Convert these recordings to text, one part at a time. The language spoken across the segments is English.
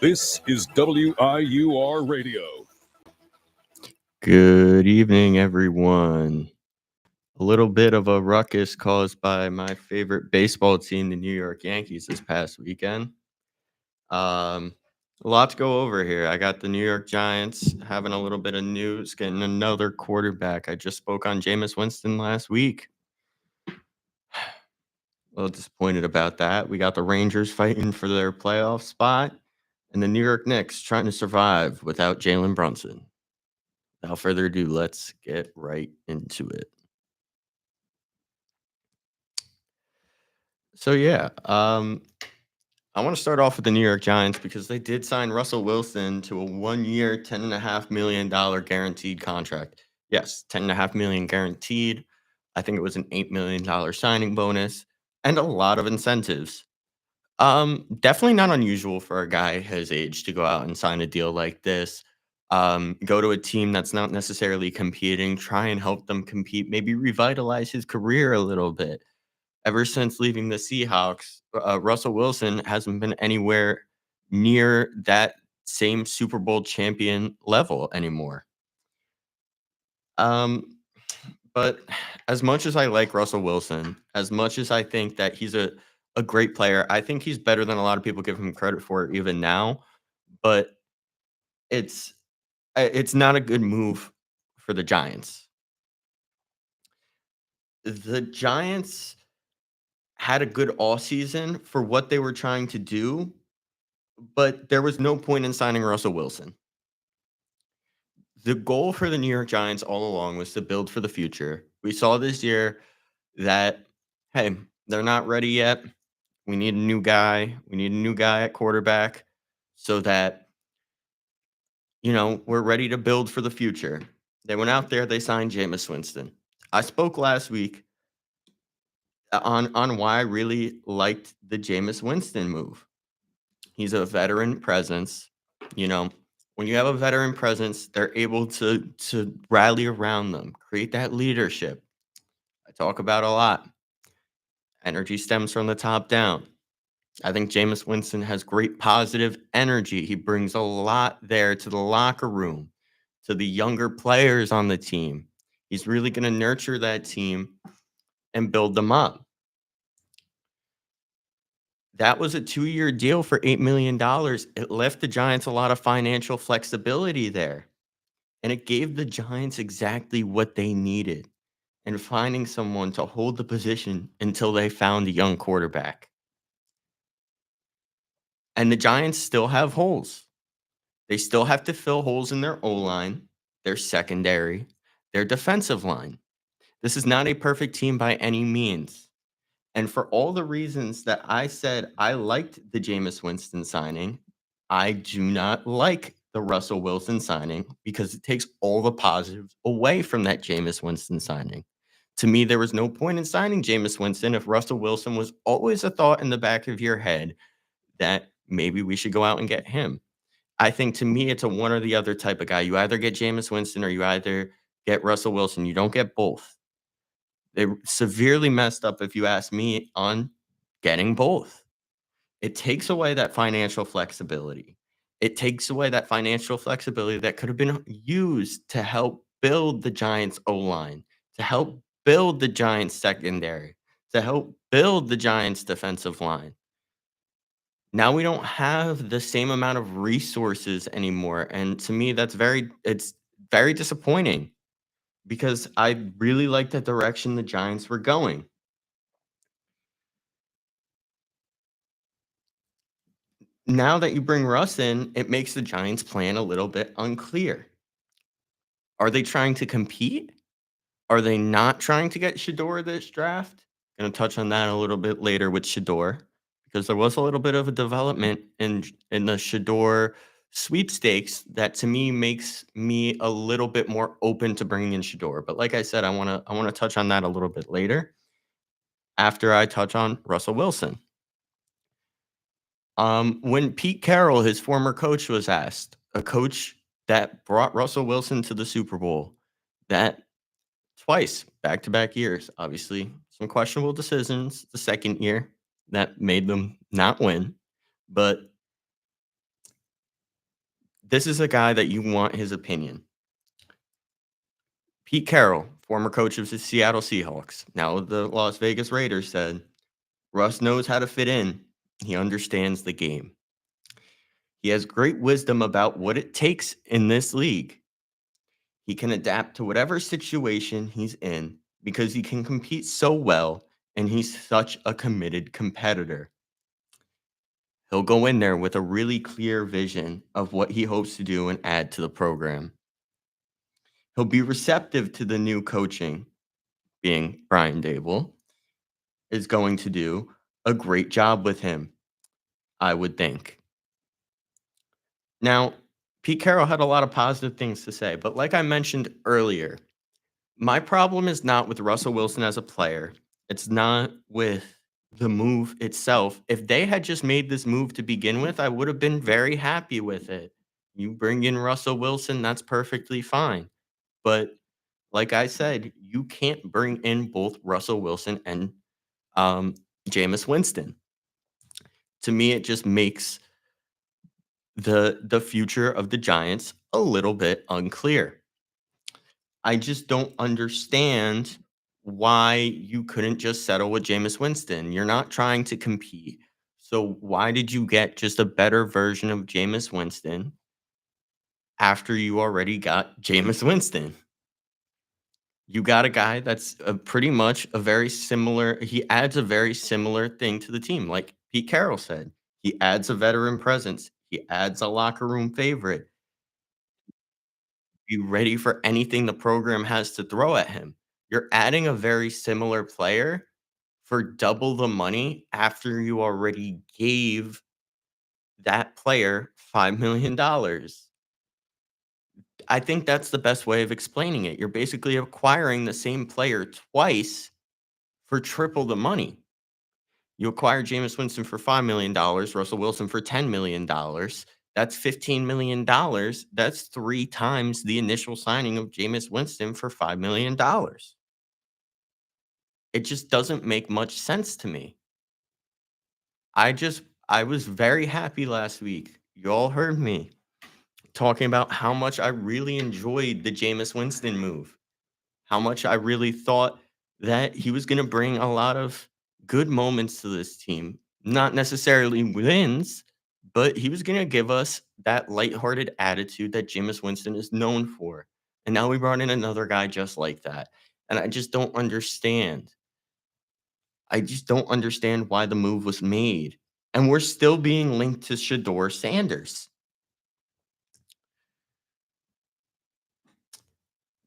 This is WIUR Radio. Good evening, everyone. A little bit of a ruckus caused by my favorite baseball team, the New York Yankees, this past weekend. Um, a lot to go over here. I got the New York Giants having a little bit of news, getting another quarterback. I just spoke on Jameis Winston last week. A little disappointed about that. We got the Rangers fighting for their playoff spot, and the New York Knicks trying to survive without Jalen Brunson. Without further ado, let's get right into it. So yeah, I want to start off with the New York Giants because they did sign Russell Wilson to a 1-year, $10.5 million guaranteed contract. Yes, $10.5 million guaranteed. I think it was an $8 million signing bonus and a lot of incentives. Definitely not unusual for a guy his age to go out and sign a deal like this. Go to a team that's not necessarily competing, try and help them compete, maybe revitalize his career a little bit. Ever since leaving the Seahawks, Russell Wilson hasn't been anywhere near that same Super Bowl champion level anymore. Um, but as much as I like Russell Wilson, as much as I think that he's a great player, I think he's better than a lot of people give him credit for even now. But it's it's not a good move for the Giants. The Giants had a good all season for what they were trying to do, but there was no point in signing Russell Wilson. The goal for the New York Giants all along was to build for the future. We saw this year that, hey, they're not ready yet. We need a new guy. We need a new guy at quarterback so that, we're ready to build for the future. They went out there, they signed Jameis Winston. I spoke last week on why I really liked the Jameis Winston move. He's a veteran presence. You know, when you have a veteran presence, they're able to rally around them, create that leadership. I talk about a lot. Energy stems from the top down. I think Jameis Winston has great positive energy. He brings a lot there to the locker room, to the younger players on the team. He's really going to nurture that team and build them up. That was a 2-year deal for $8 million. It left the Giants a lot of financial flexibility there. And it gave the Giants exactly what they needed and finding someone to hold the position until they found a young quarterback. And the Giants still have holes. They still have to fill holes in their O line, their secondary, their defensive line. This is not a perfect team by any means. And for all the reasons that I said I liked the Jameis Winston signing, I do not like the Russell Wilson signing because it takes all the positives away from that Jameis Winston signing. To me, there was no point in signing Jameis Winston if Russell Wilson was always a thought in the back of your head that maybe we should go out and get him. I think to me, it's a one or the other type of guy. You either get Jameis Winston or you either get Russell Wilson. You don't get both. They severely messed up, if you ask me, on getting both. It takes away that financial flexibility. It takes away that financial flexibility that could have been used to help build the Giants' O line, to help build the Giants' secondary, to help build the Giants' defensive line. Now we don't have the same amount of resources anymore. And to me, it's very disappointing because I really like the direction the Giants were going. Now that you bring Russ in, it makes the Giants' plan a little bit unclear. Are they trying to compete? Are they not trying to get Shador this draft? Gonna touch on that a little bit later with Shador because there was a little bit of a development in the Shador sweepstakes that to me makes me a little bit more open to bringing in Shador. But like I said, I wanna touch on that a little bit later after I touch on Russell Wilson. When Pete Carroll, his former coach, was asked, a coach that brought Russell Wilson to the Super Bowl, that twice, back-to-back years, obviously some questionable decisions the second year that made them not win, but This is a guy that you want his opinion. Pete Carroll, former coach of the Seattle Seahawks, now the Las Vegas Raiders, said, Russ knows how to fit in. He understands the game. He has great wisdom about what it takes in this league. He can adapt to whatever situation he's in because he can compete so well and he's such a committed competitor. He'll go in there with a really clear vision of what he hopes to do and add to the program. He'll be receptive to the new coaching, being Brian Dable, is going to do a great job with him, I would think. Now, Pete Carroll had a lot of positive things to say, but like I mentioned earlier, my problem is not with Russell Wilson as a player. It's not with the move itself. If they had just made this move to begin with, I would have been very happy with it. You bring in Russell Wilson, that's perfectly fine. But like I said, you can't bring in both Russell Wilson and um, Jameis Winston. To me, it just makes the future of the Giants a little bit unclear. I just don't understand why you couldn't just settle with Jameis Winston. You're not trying to compete. So why did you get just a better version of Jameis Winston after you already got Jameis Winston? You got a guy that's pretty much a very similar he adds a very similar thing to the team, like Pete Carroll said. He adds a veteran presence. He adds a locker room favorite. Be ready for anything the program has to throw at him. You're adding a very similar player for double the money after you already gave that player $5 million. I think that's the best way of explaining it. You're basically acquiring the same player twice for triple the money. You acquire Jameis Winston for $5 million, Russell Wilson for $10 million. That's $15 million. That's 3 times the initial signing of Jameis Winston for $5 million. It just doesn't make much sense to me. I was very happy last week. You all heard me talking about how much I really enjoyed the Jameis Winston move. How much I really thought that he was gonna bring a lot of good moments to this team. Not necessarily wins, but he was gonna give us that lighthearted attitude that Jameis Winston is known for. And now we brought in another guy just like that. And I just don't understand. I just don't understand why the move was made. And we're still being linked to Shador Sanders.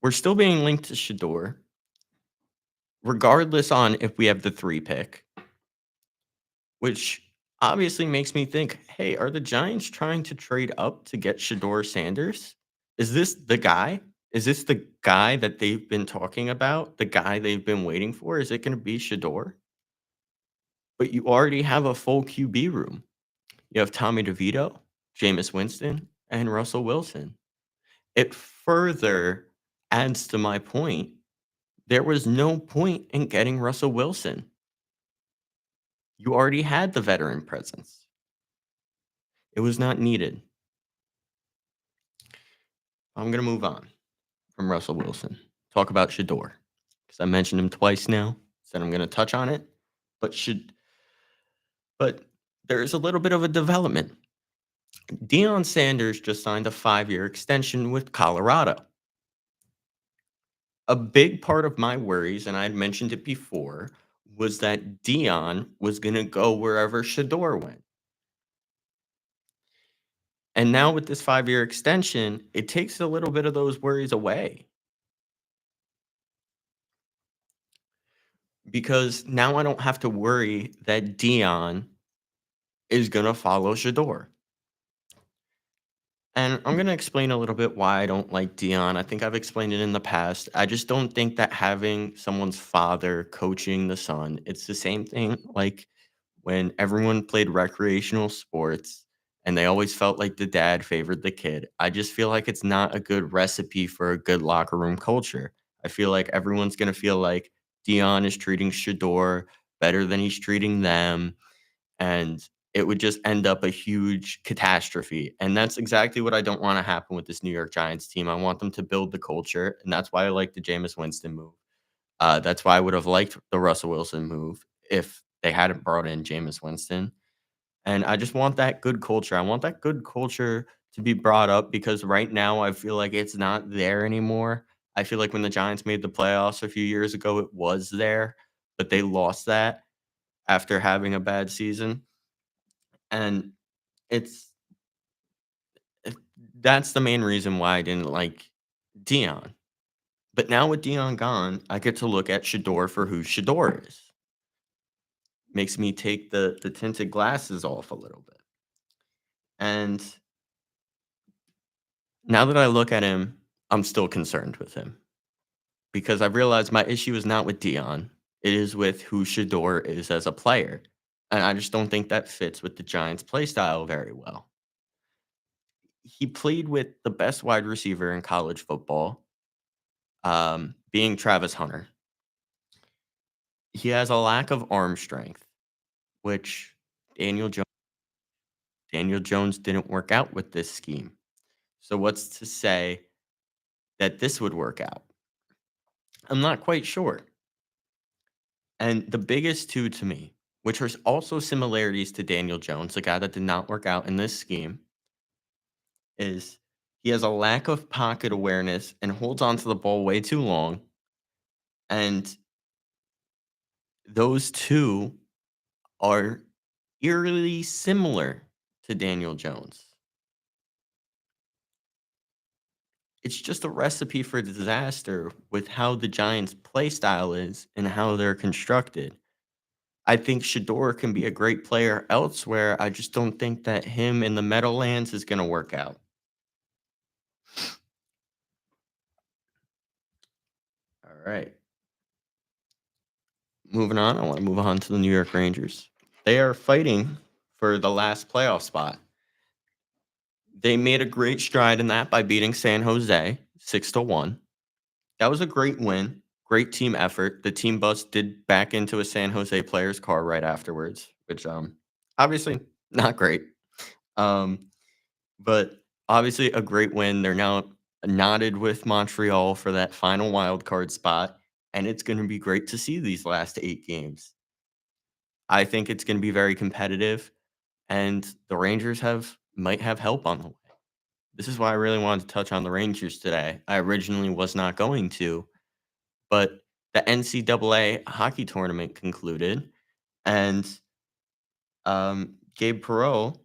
We're still being linked to Shador, regardless on if we have the 3 pick. Which obviously makes me think, hey, are the Giants trying to trade up to get Shador Sanders? Is this the guy? Is this the guy that they've been talking about? The guy they've been waiting for? Is it going to be Shador? But you already have a full QB room. You have Tommy DeVito, Jameis Winston, and Russell Wilson. It further adds to my point. There was no point in getting Russell Wilson. You already had the veteran presence. It was not needed. I'm going to move on from Russell Wilson. Talk about Shador because I mentioned him twice now. Said I'm going to touch on it, but there's a little bit of a development. Deion Sanders just signed a 5-year extension with Colorado. A big part of my worries, and I had mentioned it before, was that Deion was going to go wherever Shador went. And now with this 5-year extension, it takes a little bit of those worries away. Because now I don't have to worry that Deion is going to follow Shador. And I'm going to explain a little bit why I don't like Deion. I think I've explained it in the past. I just don't think that having someone's father coaching the son, it's the same thing like when everyone played recreational sports and they always felt like the dad favored the kid. I just feel like it's not a good recipe for a good locker room culture. I feel like everyone's going to feel like Deion is treating Shador better than he's treating them. And it would just end up a huge catastrophe. And that's exactly what I don't want to happen with this New York Giants team. I want them to build the culture, and that's why I like the Jameis Winston move. That's why I would have liked the Russell Wilson move if they hadn't brought in Jameis Winston. And I just want that good culture. I want that good culture to be brought up because right now I feel like it's not there anymore. I feel like when the Giants made the playoffs a few years ago, it was there, but they lost that after having a bad season. And it's it- that's the main reason why I didn't like Dion. But now with Dion gone, I get to look at Shador for who Shador is. Makes me take the tinted glasses off a little bit. And now that I look at him, I'm still concerned with him because I realized my issue is not with Dion. It is with who Shador is as a player. And I just don't think that fits with the Giants' play style very well. He played with the best wide receiver in college football, being Travis Hunter. He has a lack of arm strength, which Daniel Jones, Daniel Jones didn't work out with this scheme. So what's to say that this would work out? I'm not quite sure. And the biggest two to me, which are also similarities to Daniel Jones, the guy that did not work out in this scheme, is he has a lack of pocket awareness and holds onto the ball way too long. And those two are eerily similar to Daniel Jones. It's just a recipe for disaster with how the Giants' play style is and how they're constructed. I think Shador can be a great player elsewhere. I just don't think that him in the Meadowlands is going to work out. All right. Moving on, I want to move on to the New York Rangers. They are fighting for the last playoff spot. They made a great stride in that by beating San Jose 6-1. That was a great win, great team effort. The team bus did back into a San Jose player's car right afterwards, which obviously not great. Um but obviously a great win. They're now knotted with Montreal for that final wild card spot, and it's going to be great to see these last 8 games. I think it's going to be very competitive, and the Rangers might have help on the way. This is why I really wanted to touch on the Rangers today. I originally was not going to, but the NCAA hockey tournament concluded, and Gabe Perreault,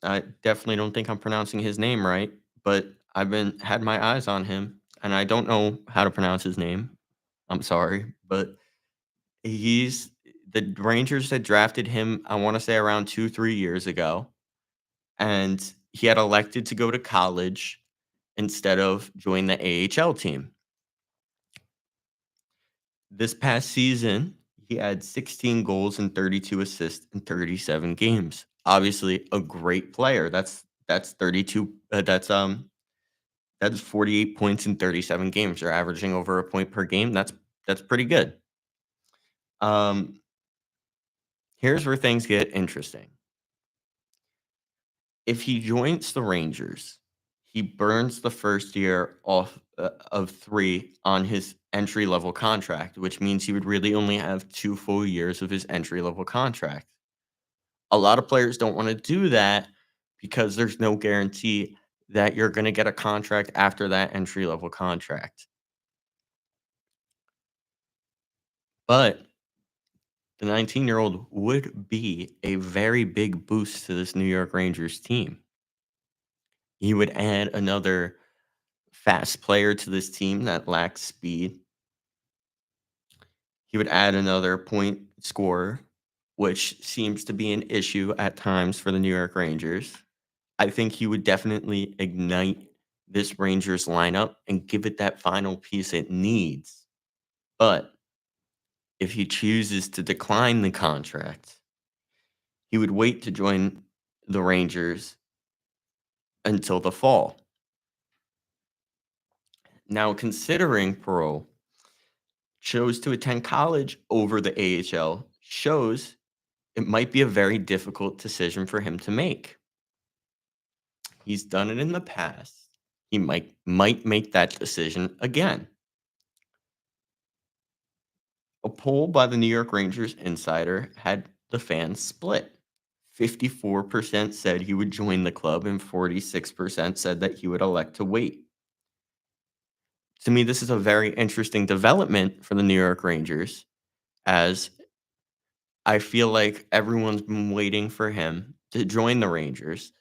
I definitely don't think I'm pronouncing his name right, but I've been had my eyes on him, and I don't know how to pronounce his name. I'm sorry, but he's the Rangers had drafted him, I want to say around 2, 3 years ago, and he had elected to go to college instead of join the AHL team. This past season, he had 16 goals and 32 assists in 37 games. Obviously, a great player. That's 32. That's 48 points in 37 games. You're averaging over a point per game. That's pretty good. Um, Here's where things get interesting. If he joins the Rangers, he burns the first year off of 3 on his entry level contract, which means he would really only have 2 full years of his entry level contract. A lot of players don't want to do that because there's no guarantee that you're going to get a contract after that entry level contract. But the 19-year-old would be a very big boost to this New York Rangers team. He would add another fast player to this team that lacks speed. He would add another point scorer, which seems to be an issue at times for the New York Rangers. I think he would definitely ignite this Rangers lineup and give it that final piece it needs. But if he chooses to decline the contract, he would wait to join the Rangers until the fall. Now, considering Perot chose to attend college over the AHL, shows it might be a very difficult decision for him to make. He's done it in the past. He might make that decision again. A poll by the New York Rangers insider had the fans split. 54% said he would join the club and 46% said that he would elect to wait. To me, this is a very interesting development for the New York Rangers, as I feel like everyone's been waiting for him to join the Rangers,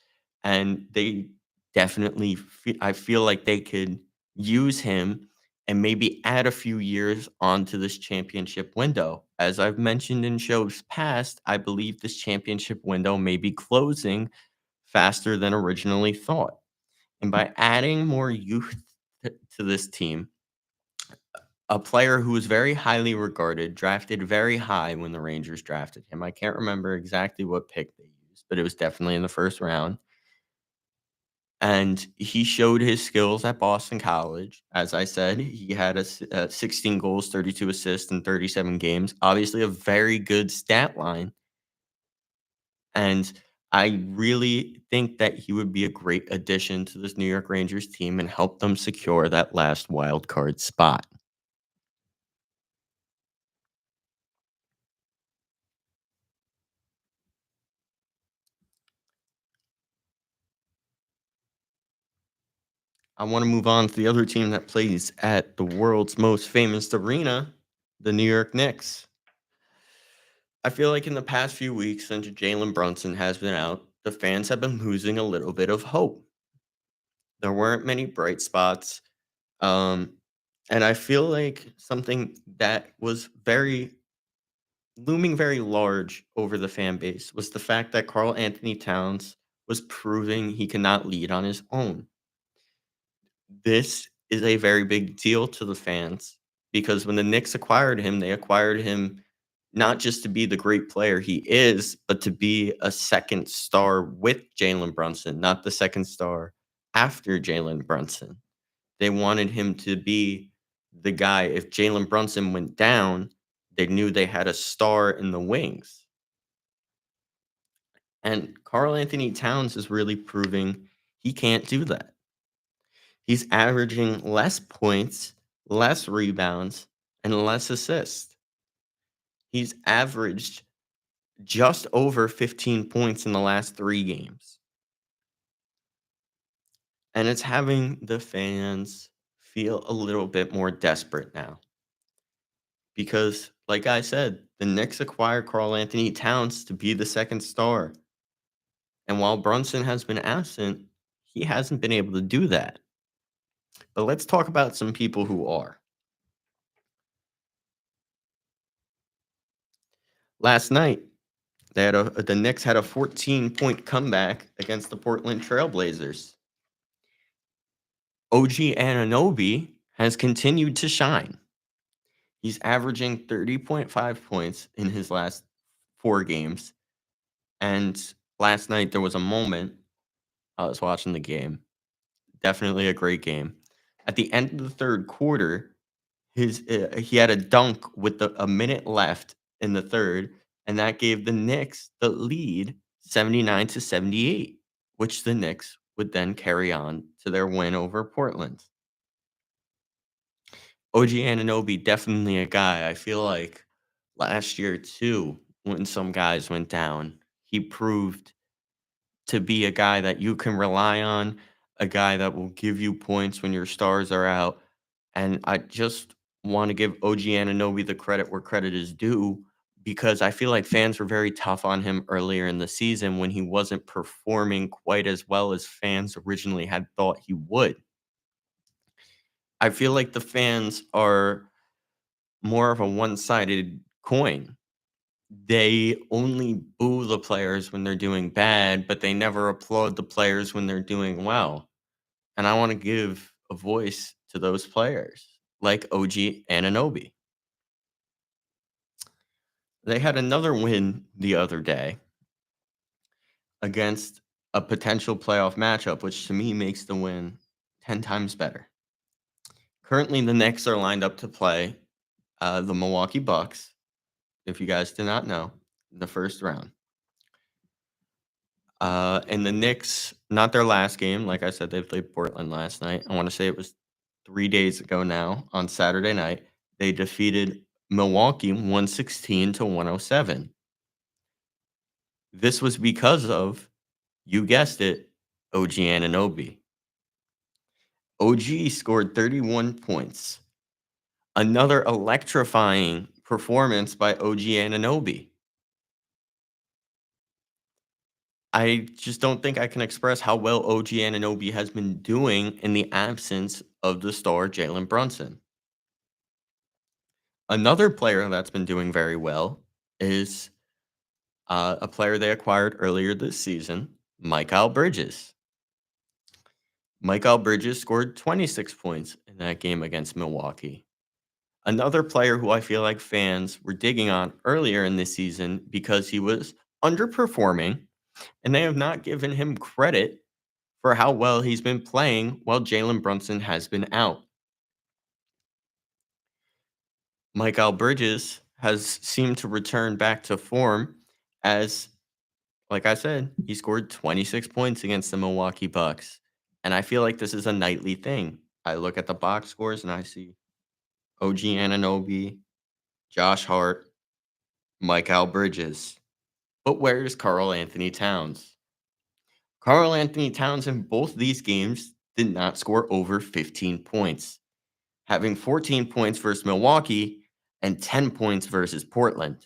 and they definitely I feel like they could use him and maybe add a few years onto this championship window. As I've mentioned in shows past, I believe this championship window may be closing faster than originally thought. And by adding more youth to this team, a player who was very highly regarded, drafted very high when the Rangers drafted him. I can't remember exactly what pick they used, but it was definitely in the first round. And he showed his skills at Boston College. As I said, he had 16 goals, 32 assists in 37 games. Obviously, a very good stat line. And I really think that he would be a great addition to this New York Rangers team and help them secure that last wild card spot. I want to move on to the other team that plays at the world's most famous arena, the New York Knicks. I feel like in the past few weeks, since Jalen Brunson has been out, the fans have been losing a little bit of hope. There weren't many bright spots. Um, and I feel like something that was looming very large over the fan base was the fact that Carl Anthony Towns was proving he cannot lead on his own. This is a very big deal to the fans because when the Knicks acquired him, they acquired him not just to be the great player he is, but to be a second star with Jalen Brunson, not the second star after Jalen Brunson. They wanted him to be the guy. If Jalen Brunson went down, they knew they had a star in the wings. And Carl Anthony Towns is really proving he can't do that. He's averaging less points, less rebounds, and less assists. He's averaged just over 15 points in the last 3 games. And it's having the fans feel a little bit more desperate now. Because, like I said, the Knicks acquired Carl Anthony Towns to be the second star. And while Brunson has been absent, he hasn't been able to do that. But let's talk about some people who are. Last night, the Knicks had a 14-point comeback against the Portland Trailblazers. OG Anunoby has continued to shine. He's averaging 30.5 points in his last 4 games. And last night there was a moment I was watching the game. Definitely a great game. At the end of the third quarter, he had a dunk with a minute left in the third, and that gave the Knicks the lead 79-78, which the Knicks would then carry on to their win over Portland. OG Anunoby, definitely a guy. I feel like last year too, when some guys went down, he proved to be a guy that you can rely on, a guy that will give you points when your stars are out. And I just want to give OG Anunoby the credit where credit is due because I feel like fans were very tough on him earlier in the season when he wasn't performing quite as well as fans originally had thought he would. I feel like the fans are more of a one-sided coin. They only boo the players when they're doing bad, but they never applaud the players when they're doing well. And I want to give a voice to those players like OG Anunoby. They had another win the other day against a potential playoff matchup, which to me makes the win 10 times better. Currently, the Knicks are lined up to play the Milwaukee Bucks. If you guys do not know, in the first round. And the Knicks, not their last game. Like I said, they played Portland last night. I want to say it was 3 days ago now on Saturday night. They defeated Milwaukee 116 to 107. This was because of, you guessed it, OG Anunoby. OG scored 31 points. Another electrifying performance by OG Anunoby. I just don't think I can express how well OG Anunoby has been doing in the absence of the star Jalen Brunson. Another player that's been doing very well is a player they acquired earlier this season, Mikal Bridges. Mikal Bridges scored 26 points in that game against Milwaukee. Another player who I feel like fans were digging on earlier in this season because he was underperforming, and they have not given him credit for how well he's been playing while Jalen Brunson has been out. Mikal Bridges has seemed to return back to form as, like I said, he scored 26 points against the Milwaukee Bucks. And I feel like this is a nightly thing. I look at the box scores and I see OG Anunoby, Josh Hart, Mikal Bridges. But where's Karl Anthony Towns? Karl Anthony Towns in both these games did not score over 15 points, having 14 points versus Milwaukee and 10 points versus Portland.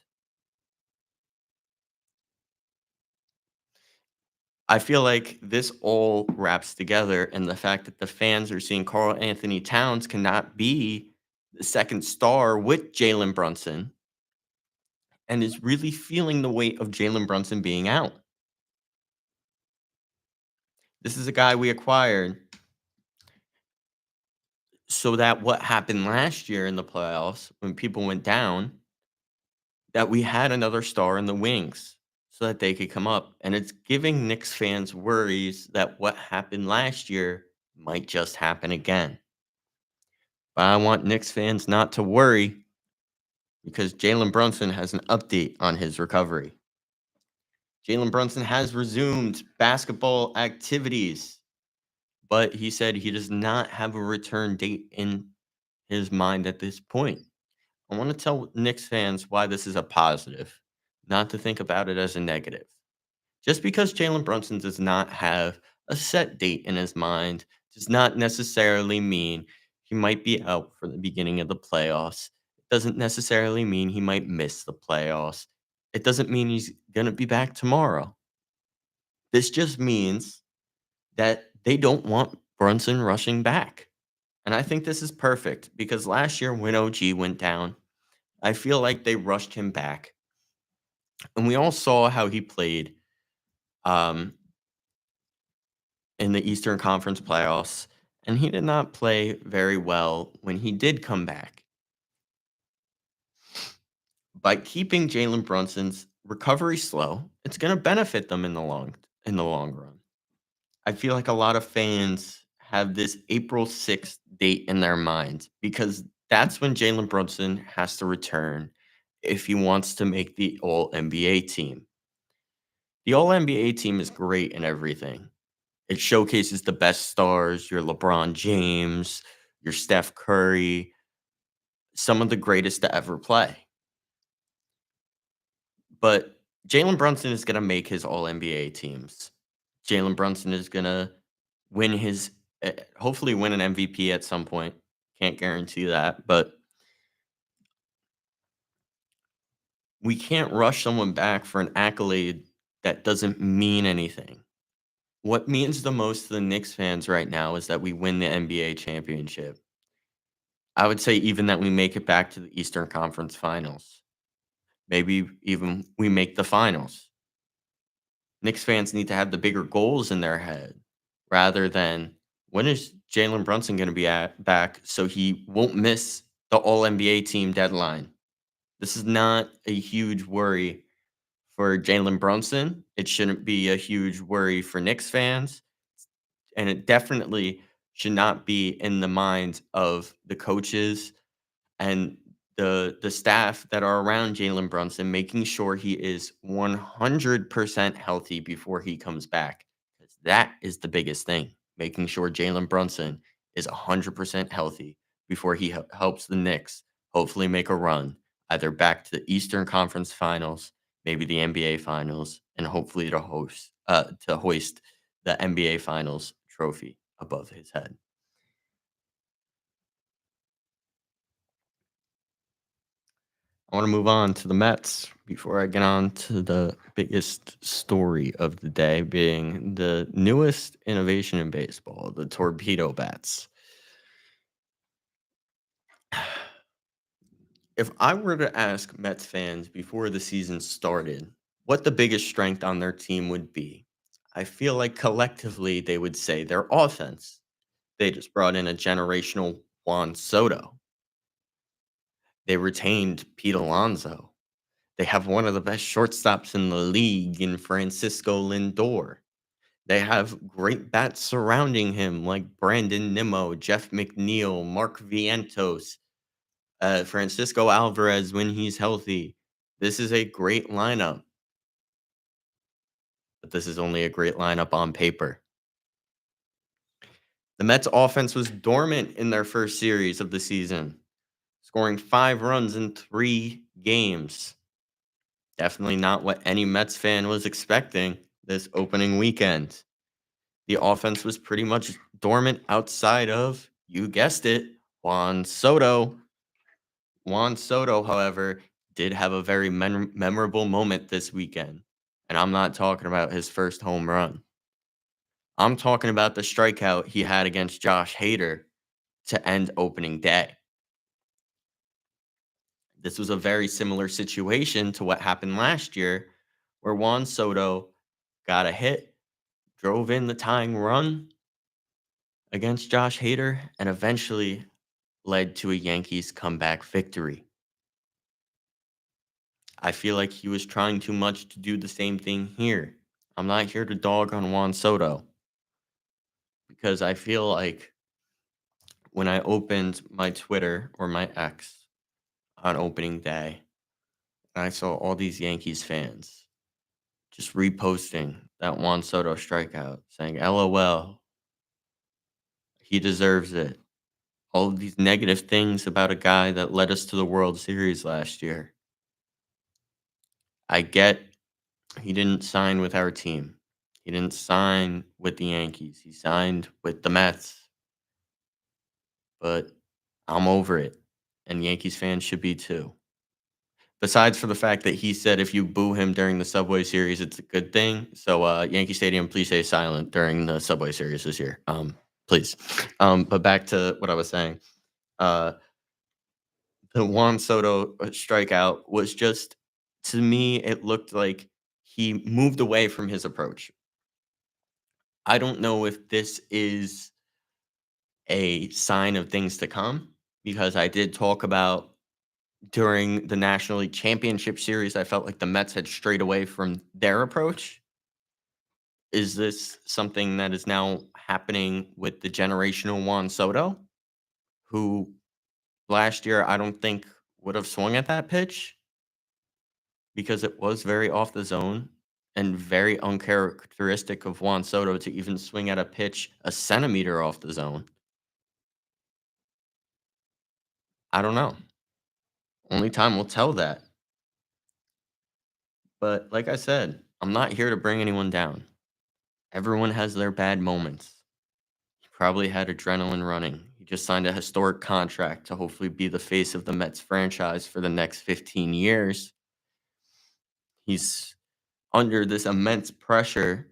I feel like this all wraps together in the fact that the fans are seeing Karl Anthony Towns cannot be the second star with Jalen Brunson and is really feeling the weight of Jalen Brunson being out. This is a guy we acquired so that what happened last year in the playoffs when people went down, that we had another star in the wings so that they could come up. And it's giving Knicks fans worries that what happened last year might just happen again. But I want Knicks fans not to worry because Jalen Brunson has an update on his recovery. Jalen Brunson has resumed basketball activities, but he said he does not have a return date in his mind at this point. I want to tell Knicks fans why this is a positive, not to think about it as a negative. Just because Jalen Brunson does not have a set date in his mind does not necessarily mean he might be out for the beginning of the playoffs. It doesn't necessarily mean he might miss the playoffs. It doesn't mean he's going to be back tomorrow. This just means that they don't want Brunson rushing back. And I think this is perfect because last year when OG went down, I feel like they rushed him back. And we all saw how he played um, in the Eastern Conference playoffs, and he did not play very well when he did come back. By keeping Jalen Brunson's recovery slow, it's going to benefit them in the long run. I feel like a lot of fans have this April 6th date in their minds because that's when Jalen Brunson has to return if he wants to make the All NBA team. The All NBA team is great in everything. It showcases the best stars, your LeBron James, your Steph Curry, some of the greatest to ever play. But Jalen Brunson is going to make his All NBA teams. Jalen Brunson is going to win hopefully win an MVP at some point. Can't guarantee that, but we can't rush someone back for an accolade that doesn't mean anything. What means the most to the Knicks fans right now is that we win the NBA championship. I would say even that we make it back to the Eastern Conference Finals. Maybe even we make the finals. Knicks fans need to have the bigger goals in their head rather than when is Jalen Brunson going to be back so he won't miss the All NBA team deadline. This is not a huge worry for Jalen Brunson. It shouldn't be a huge worry for Knicks fans. And it definitely should not be in the minds of the coaches and the staff that are around Jalen Brunson, making sure he is 100% healthy before he comes back. 'Cause that is the biggest thing, making sure Jalen Brunson is 100% healthy before he helps the Knicks hopefully make a run, either back to the Eastern Conference Finals, maybe the NBA Finals, and hopefully to hoist the NBA Finals trophy above his head. I want to move on to the Mets before I get on to the biggest story of the day, being the newest innovation in baseball, the torpedo bats. If I were to ask Mets fans before the season started what the biggest strength on their team would be, I feel like collectively they would say their offense. They just brought in a generational Juan Soto. They retained Pete Alonso. They have one of the best shortstops in the league in Francisco Lindor. They have great bats surrounding him like Brandon Nimmo, Jeff McNeil, Mark Vientos, Francisco Alvarez when he's healthy. This is a great lineup, but this is only a great lineup on paper. The Mets offense was dormant in their first series of the season, scoring 5 runs in 3 games. Definitely not what any Mets fan was expecting this opening weekend. The offense was pretty much dormant outside of, you guessed it, Juan Soto. Juan Soto, however, did have a very memorable moment this weekend. And I'm not talking about his first home run. I'm talking about the strikeout he had against Josh Hader to end opening day. This was a very similar situation to what happened last year, where Juan Soto got a hit, drove in the tying run against Josh Hader, and eventually led to a Yankees comeback victory. I feel like he was trying too much to do the same thing here. I'm not here to dog on Juan Soto because I feel like when I opened my Twitter or my X on opening day, and I saw all these Yankees fans just reposting that Juan Soto strikeout, saying, LOL, he deserves it. All of these negative things about a guy that led us to the World Series last year. I get he didn't sign with our team. He didn't sign with the Yankees. He signed with the Mets. But I'm over it. And Yankees fans should be too. Besides for the fact that he said if you boo him during the Subway Series, it's a good thing. So Yankee Stadium, please stay silent during the Subway Series this year. Please. But back to what I was saying. Uh, the Juan Soto strikeout was just, to me, it looked like he moved away from his approach. I don't know if this is a sign of things to come because I did talk about during the National League Championship Series, I felt like the Mets had strayed away from their approach. Is this something that is now happening with the generational Juan Soto, who last year I don't think would have swung at that pitch because it was very off the zone and very uncharacteristic of Juan Soto to even swing at a pitch a centimeter off the zone? I don't know. Only time will tell that. But like I said, I'm not here to bring anyone down. Everyone has their bad moments. He probably had adrenaline running. He just signed a historic contract to hopefully be the face of the Mets franchise for the next 15 years. He's under this immense pressure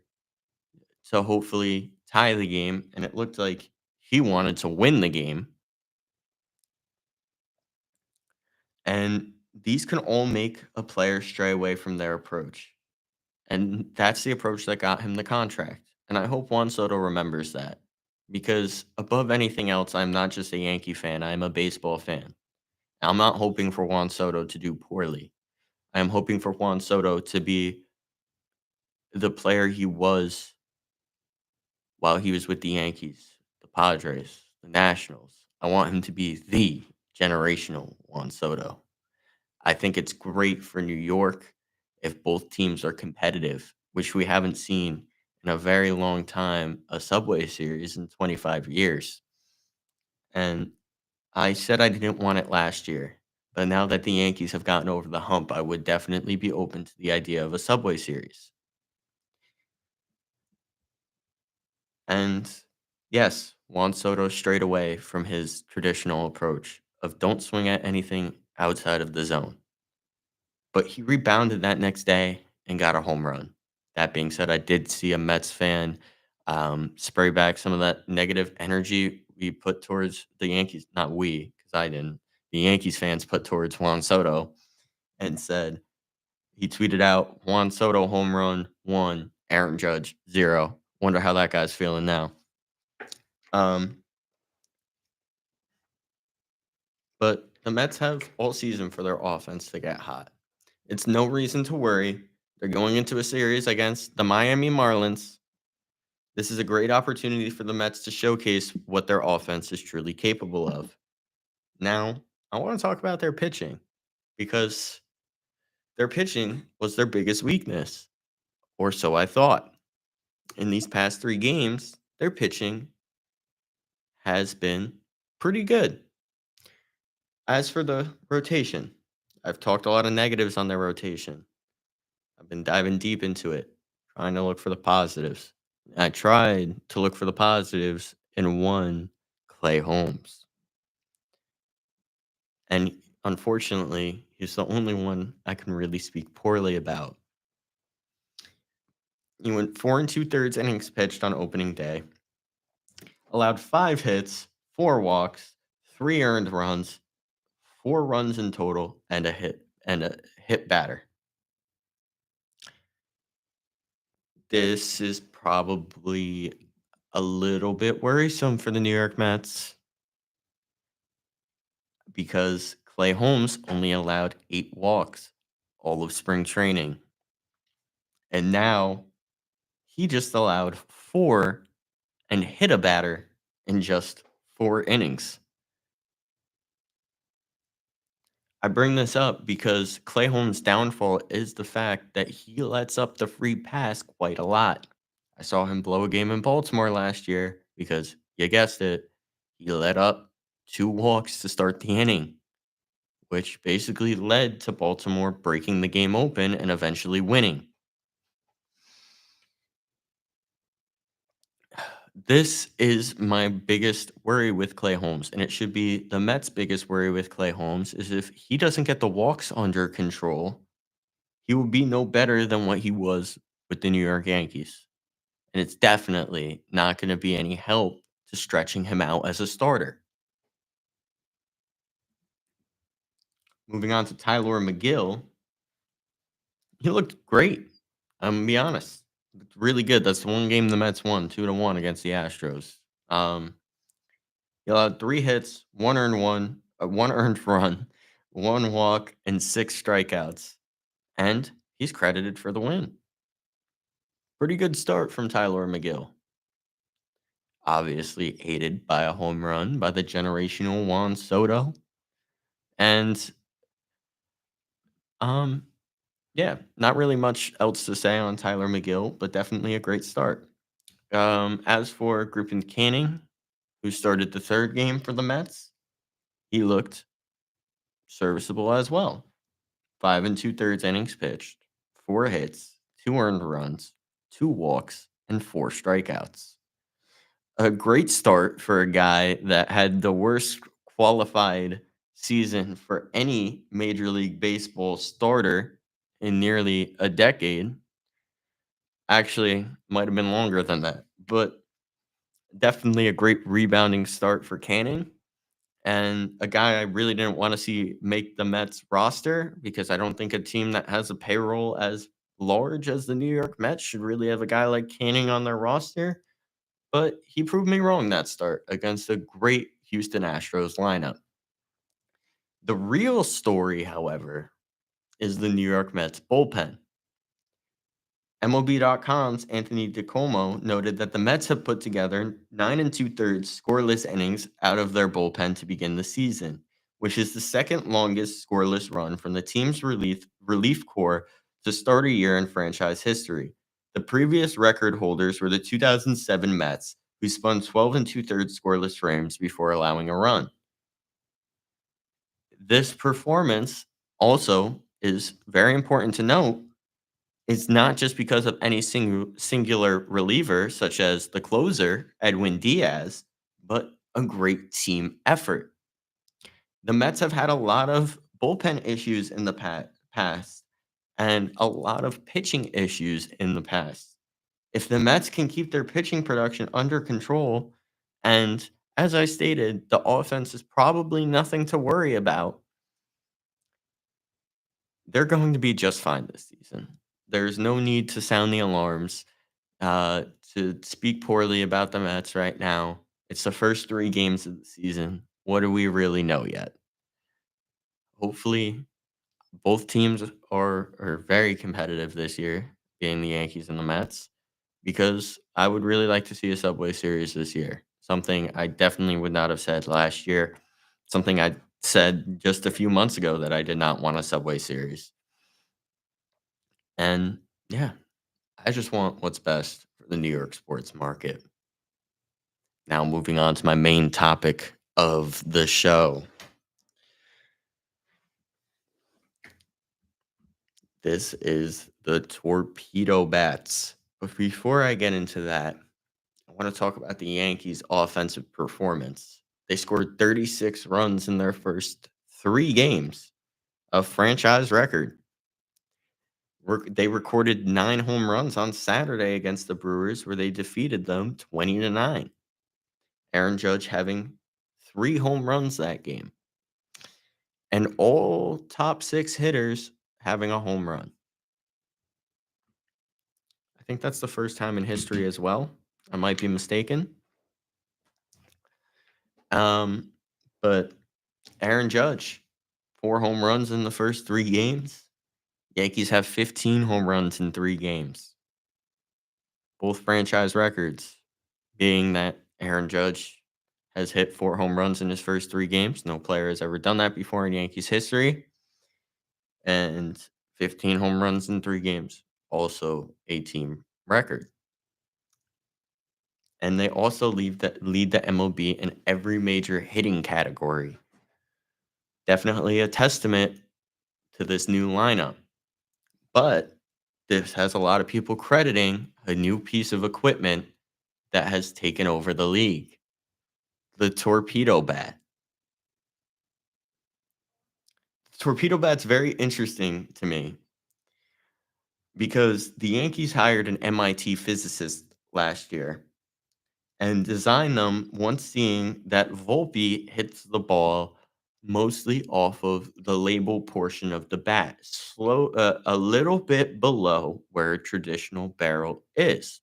to hopefully tie the game, and it looked like he wanted to win the game. And these can all make a player stray away from their approach. And that's the approach that got him the contract. And I hope Juan Soto remembers that. Because above anything else, I'm not just a Yankee fan, I'm a baseball fan. I'm not hoping for Juan Soto to do poorly. I am hoping for Juan Soto to be the player he was while he was with the Yankees, the Padres, the Nationals. I want him to be the generational Juan Soto. I think it's great for New York if both teams are competitive, which we haven't seen in a very long time, a Subway Series in 25 years. And I said I didn't want it last year, but now that the Yankees have gotten over the hump, I would definitely be open to the idea of a Subway Series. And yes, Juan Soto strayed away from his traditional approach of don't swing at anything outside of the zone. But he rebounded that next day and got a home run. That being said, I did see a Mets fan spray back some of that negative energy we put towards the Yankees. Not we, because I didn't. The Yankees fans put towards Juan Soto and said, he tweeted out, Juan Soto home run, 1, Aaron Judge, 0. Wonder how that guy's feeling now. Um, but the Mets have all season for their offense to get hot. It's no reason to worry. They're going into a series against the Miami Marlins. This is a great opportunity for the Mets to showcase what their offense is truly capable of. Now, I want to talk about their pitching because their pitching was their biggest weakness, or so I thought. In these past 3 games, their pitching has been pretty good. As for the rotation, I've talked a lot of negatives on their rotation. I've been diving deep into it, trying to look for the positives. I tried to look for the positives in one, Clay Holmes. And unfortunately, he's the only one I can really speak poorly about. He went 4 and 2/3 innings pitched on opening day, allowed 5 hits, 4 walks, 3 earned runs, 4 runs in total, and a hit batter. This is probably a little bit worrisome for the New York Mets because Clay Holmes only allowed 8 walks all of spring training. And now he just allowed 4 and hit a batter in just 4 innings. I bring this up because Clay Holmes' downfall is the fact that he lets up the free pass quite a lot. I saw him blow a game in Baltimore last year because, you guessed it, he let up 2 walks to start the inning, which basically led to Baltimore breaking the game open and eventually winning. This is my biggest worry with Clay Holmes, and it should be the Mets' biggest worry with Clay Holmes is if he doesn't get the walks under control, he will be no better than what he was with the New York Yankees. And it's definitely not going to be any help to stretching him out as a starter. Moving on to Tyler McGill, he looked great. I'm going to be honest. Looked really good. That's the one game the Mets won 2-1 against the Astros. He allowed 3 hits, 1 earned run, 1 walk, and 6 strikeouts. And he's credited for the win. Pretty good start from Tyler McGill. Obviously aided by a home run by the generational Juan Soto. And yeah, not really much else to say on Tyler McGill, but definitely a great start. As for Griffin Canning, who started the 3rd game for the Mets, he looked serviceable as well. 5 and 2/3 innings pitched, 4 hits, 2 earned runs, 2 walks, and 4 strikeouts. A great start for a guy that had the worst qualified season for any Major League Baseball starter in nearly a decade. Actually, might have been longer than that, but definitely a great rebounding start for Canning and a guy I really didn't want to see make the Mets roster because I don't think a team that has a payroll as large as the New York Mets should really have a guy like Canning on their roster. But he proved me wrong that start against a great Houston Astros lineup. The real story, however, is the New York Mets bullpen. MLB.com's Anthony DiComo noted that the Mets have put together 9 and 2/3 scoreless innings out of their bullpen to begin the season, which is the second longest scoreless run from the team's relief corps to start a year in franchise history. The previous record holders were the 2007 Mets, who spun 12 and two-thirds scoreless frames before allowing a run. This performance also is very important to note. It's not just because of any singular reliever, such as the closer, Edwin Diaz, but a great team effort. The Mets have had a lot of bullpen issues in the past and a lot of pitching issues in the past. If the Mets can keep their pitching production under control, and as I stated, the offense is probably nothing to worry about, they're going to be just fine this season. There's no need to sound the alarms, uh, to speak poorly about the Mets right now. It's the first 3 games of the season. What do we really know yet? Hopefully, both teams are very competitive this year, being the Yankees and the Mets, because I would really like to see a Subway Series this year. Something I definitely would not have said last year. Something I said just a few months ago that I did not want a Subway Series. And yeah, I just want what's best for the New York sports market. Now, moving on to my main topic of the show. This is the torpedo bats. But before I get into that, I want to talk about the Yankees' offensive performance. They scored 36 runs in their first 3 games, a franchise record. They recorded 9 home runs on Saturday against the Brewers, where they defeated them 20-9. Aaron Judge having 3 home runs that game, and all top 6 hitters having a home run. I think that's the first time in history as well. I might be mistaken. Um, but Aaron Judge, 4 home runs in the first 3 games. Yankees have 15 home runs in 3 games. Both franchise records, being that Aaron Judge has hit 4 home runs in his first 3 games. No player has ever done that before in Yankees history. And 15 home runs in 3 games, also a team record. And they also lead the MLB in every major hitting category. Definitely a testament to this new lineup. But this has a lot of people crediting a new piece of equipment that has taken over the league, the torpedo bat. The torpedo bat's very interesting to me because the Yankees hired an MIT physicist last year and designed them once seeing that Volpe hits the ball mostly off of the label portion of the bat, a little bit below where a traditional barrel is.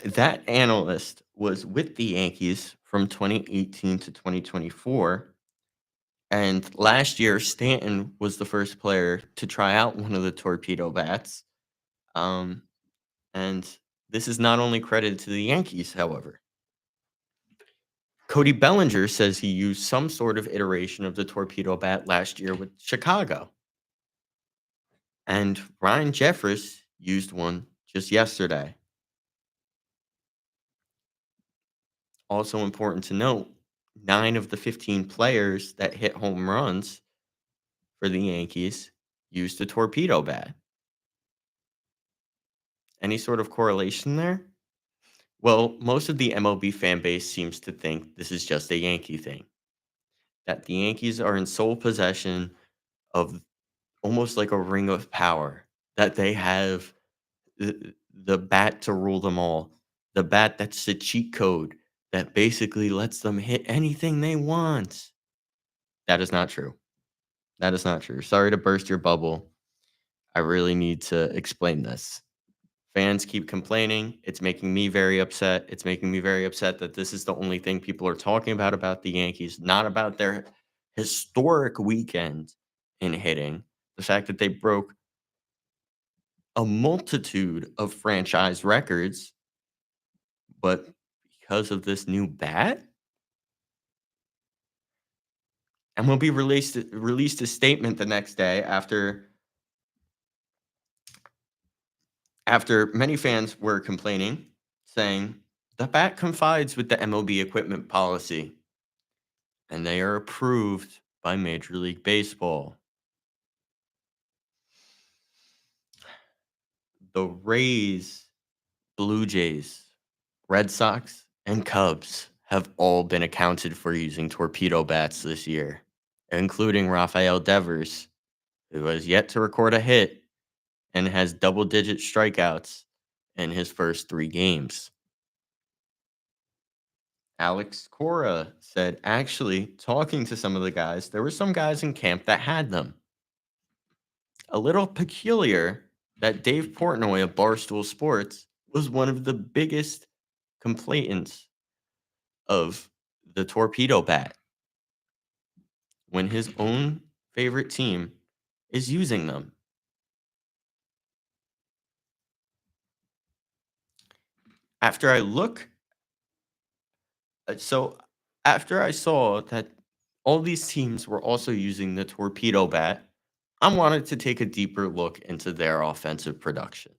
That analyst was with the Yankees from 2018 to 2024. And last year, Stanton was the first player to try out one of the torpedo bats. Um, and this is not only credited to the Yankees, however. Cody Bellinger says he used some sort of iteration of the torpedo bat last year with Chicago. And Ryan Jeffress used one just yesterday. Also important to note, 9 of the 15 players that hit home runs for the Yankees used a torpedo bat. Any sort of correlation there? Well, most of the MLB fan base seems to think this is just a Yankee thing, that the Yankees are in sole possession of almost like a ring of power, that they have the bat to rule them all, the bat that's the cheat code that basically lets them hit anything they want. That is not true. That is not true. Sorry to burst your bubble. I really need to explain this. Fans keep complaining. It's making me very upset. It's making me very upset that this is the only thing people are talking about the Yankees, not about their historic weekend in hitting. The fact that they broke a multitude of franchise records, but because of this new bat, MLB released a statement the next day after many fans were complaining, saying the bat confides with the MLB equipment policy, and they are approved by Major League Baseball. The Rays, Blue Jays, Red Sox, and Cubs have all been accounted for using torpedo bats this year, including Rafael Devers, who has yet to record a hit and has double-digit strikeouts in his first 3 games. Alex Cora said, actually, talking to some of the guys, there were some guys in camp that had them. A little peculiar that Dave Portnoy of Barstool Sports was one of the biggest complainants of the torpedo bat when his own favorite team is using them. After I saw that all these teams were also using the torpedo bat, I wanted to take a deeper look into their offensive production.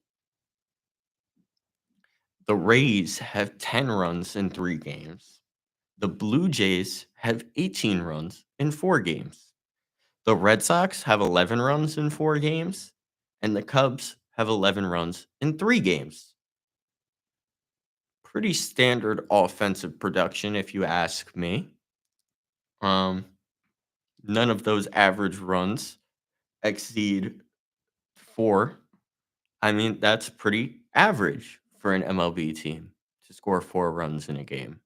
The Rays have 10 runs in 3 games. The Blue Jays have 18 runs in 4 games. The Red Sox have 11 runs in 4 games, and the Cubs have 11 runs in 3 games. Pretty standard offensive production, if you ask me. None of those average runs exceed 4. I mean, that's pretty average for an MLB team to score 4 runs in a game.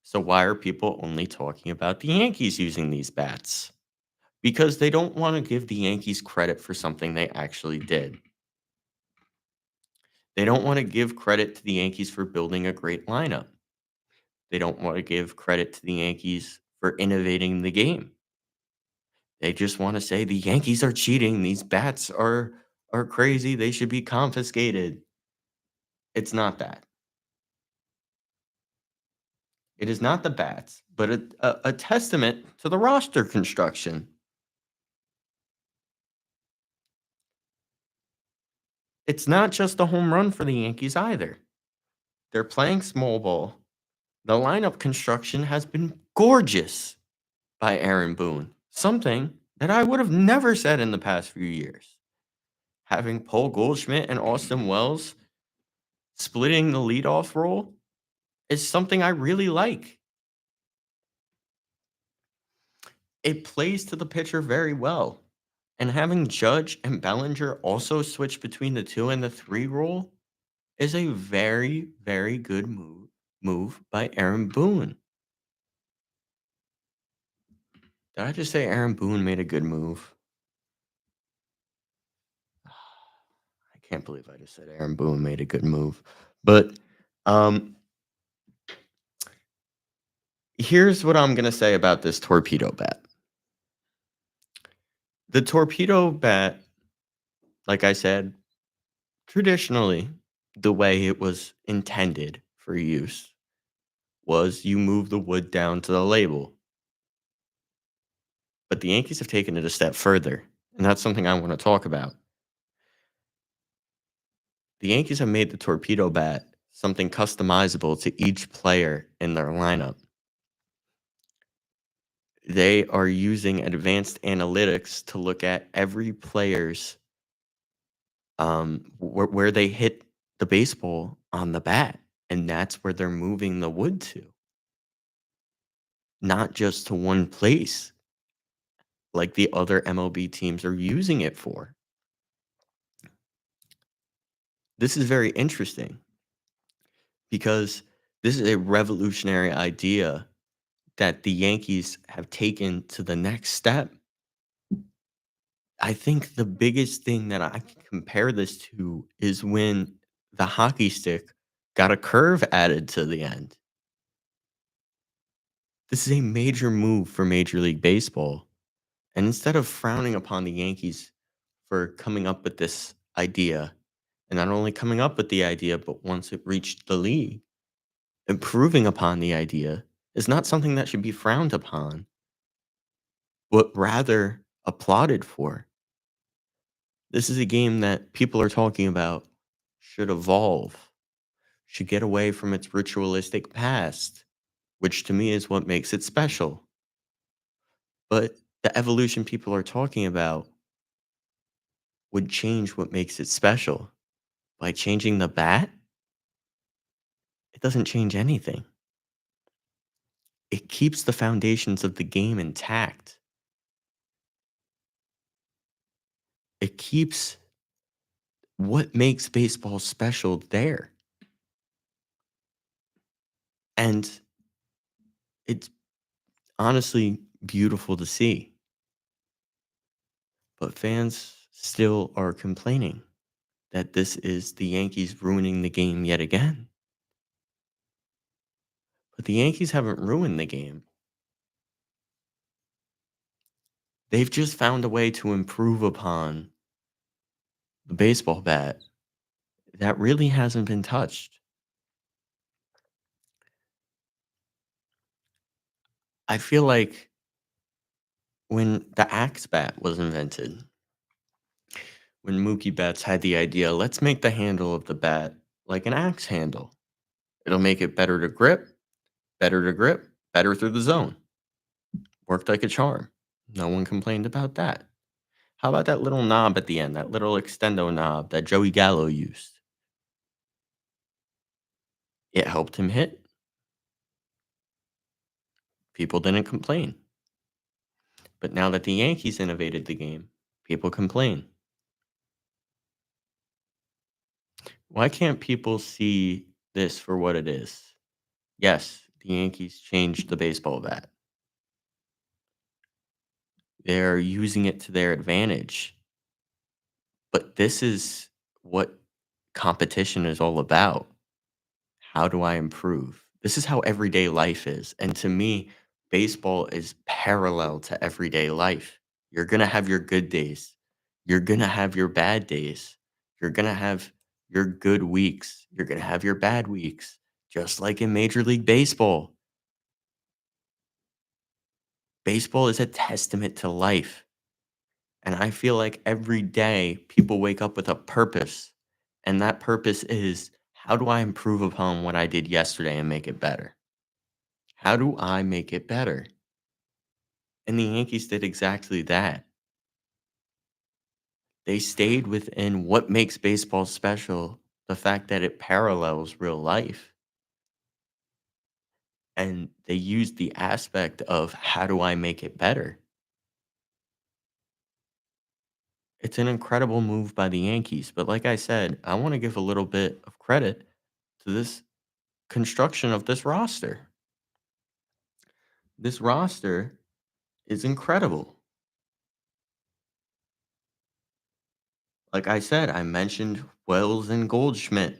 So why are people only talking about the Yankees using these bats? Because they don't want to give the Yankees credit for something they actually did. They don't want to give credit to the Yankees for building a great lineup. They don't want to give credit to the Yankees for innovating the game. They just want to say the Yankees are cheating. These bats are crazy. They should be confiscated. It's not that. It is not the bats, but a testament to the roster construction. It's not just a home run for the Yankees either. They're playing small ball. The lineup construction has been gorgeous by Aaron Boone, something that I would have never said in the past few years. Having Paul Goldschmidt and Austin Wells splitting the leadoff role is something I really like. It plays to the pitcher very well. And having Judge and Bellinger also switch between the 2 and the 3 role is a very, very good move by Aaron Boone. Did I just say Aaron Boone made a good move? I can't believe I just said Aaron Boone made a good move. But here's what I'm going to say about this torpedo bat. The torpedo bat, like I said, traditionally, the way it was intended for use was you move the wood down to the label. But the Yankees have taken it a step further, and that's something I want to talk about. The Yankees have made the torpedo bat something customizable to each player in their lineup. They are using advanced analytics to look at every player's where they hit the baseball on the bat, and that's where they're moving the wood to. Not just to one place like the other MLB teams are using it for. This is very interesting because this is a revolutionary idea that the Yankees have taken to the next step. I think the biggest thing that I can compare this to is when the hockey stick got a curve added to the end. This is a major move for Major League Baseball. And instead of frowning upon the Yankees for coming up with this idea, and not only coming up with the idea, but once it reached the league, improving upon the idea is not something that should be frowned upon. but rather applauded for. This is a game that people are talking about should evolve, should get away from its ritualistic past, which to me is what makes it special. But the evolution people are talking about would change what makes it special. By changing the bat, it doesn't change anything. It keeps the foundations of the game intact. It keeps what makes baseball special there. And it's honestly beautiful to see. But fans still are complaining that this is the Yankees ruining the game yet again. But the Yankees haven't ruined the game. They've just found a way to improve upon the baseball bat that really hasn't been touched. I feel like when the axe bat was invented, when Mookie Betts had the idea, let's make the handle of the bat like an axe handle. It'll make it better to grip, better through the zone. Worked like a charm. No one complained about that. How about that little knob at the end, that little extendo knob that Joey Gallo used? It helped him hit. People didn't complain. But now that the Yankees innovated the game, people complain. Why can't people see this for what it is? Yes, the Yankees changed the baseball bat. They're using it to their advantage. But this is what competition is all about. How do I improve? This is how everyday life is. And to me, baseball is parallel to everyday life. You're going to have your good days. You're going to have your bad days. You're going to have your good weeks. You're going to have your bad weeks, just like in Major League Baseball. Baseball is a testament to life. And I feel like every day people wake up with a purpose. And that purpose is, how do I improve upon what I did yesterday and make it better? How do I make it better? And the Yankees did exactly that. They stayed within what makes baseball special, the fact that it parallels real life. And they used the aspect of, how do I make it better? It's an incredible move by the Yankees. But like I said, I want to give a little bit of credit to this construction of this roster. This roster is incredible. Like I said, I mentioned Wells and Goldschmidt.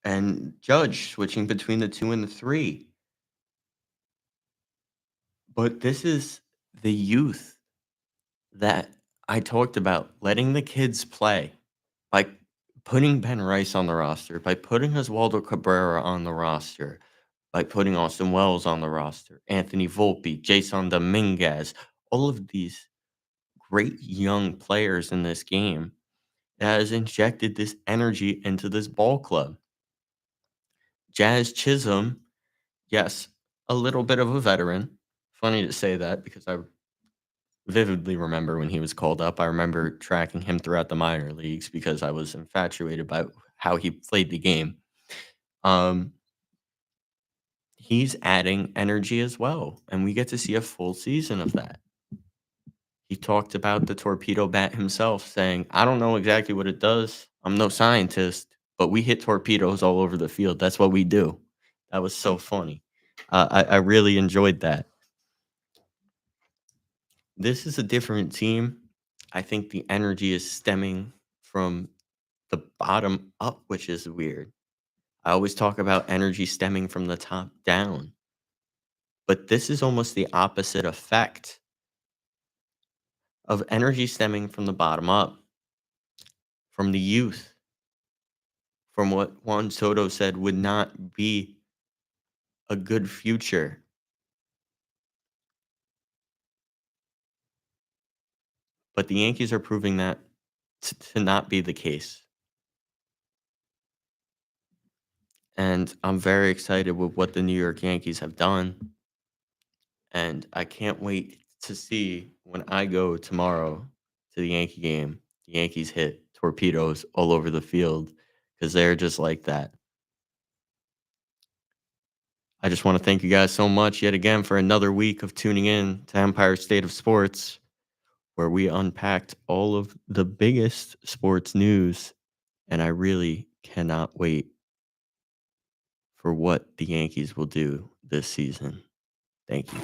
And Judge switching between the 2 and the 3. But this is the youth that I talked about, letting the kids play by putting Ben Rice on the roster, by putting Oswaldo Cabrera on the roster, by putting Austin Wells on the roster, Anthony Volpe, Jason Dominguez, all of these great young players in this game that has injected this energy into this ball club. Jazz Chisholm, yes, a little bit of a veteran. Funny to say that because I vividly remember when he was called up. I remember tracking him throughout the minor leagues because I was infatuated by how he played the game. Um, he's adding energy as well, and we get to see a full season of that. He talked about the torpedo bat himself, saying, I don't know exactly what it does. I'm no scientist, but we hit torpedoes all over the field. That's what we do. That was so funny. I really enjoyed that. This is a different team. I think the energy is stemming from the bottom up, which is weird. I always talk about energy stemming from the top down, but this is almost the opposite effect of energy stemming from the bottom up, from the youth, from what Juan Soto said, would not be a good future. But the Yankees are proving that to not be the case. And I'm very excited with what the New York Yankees have done. And I can't wait to see when I go tomorrow to the Yankee game, the Yankees hit torpedoes all over the field because they're just like that. I just want to thank you guys so much yet again for another week of tuning in to Empire State of Sports, where we unpacked all of the biggest sports news. And I really cannot wait for what the Yankees will do this season. Thank you.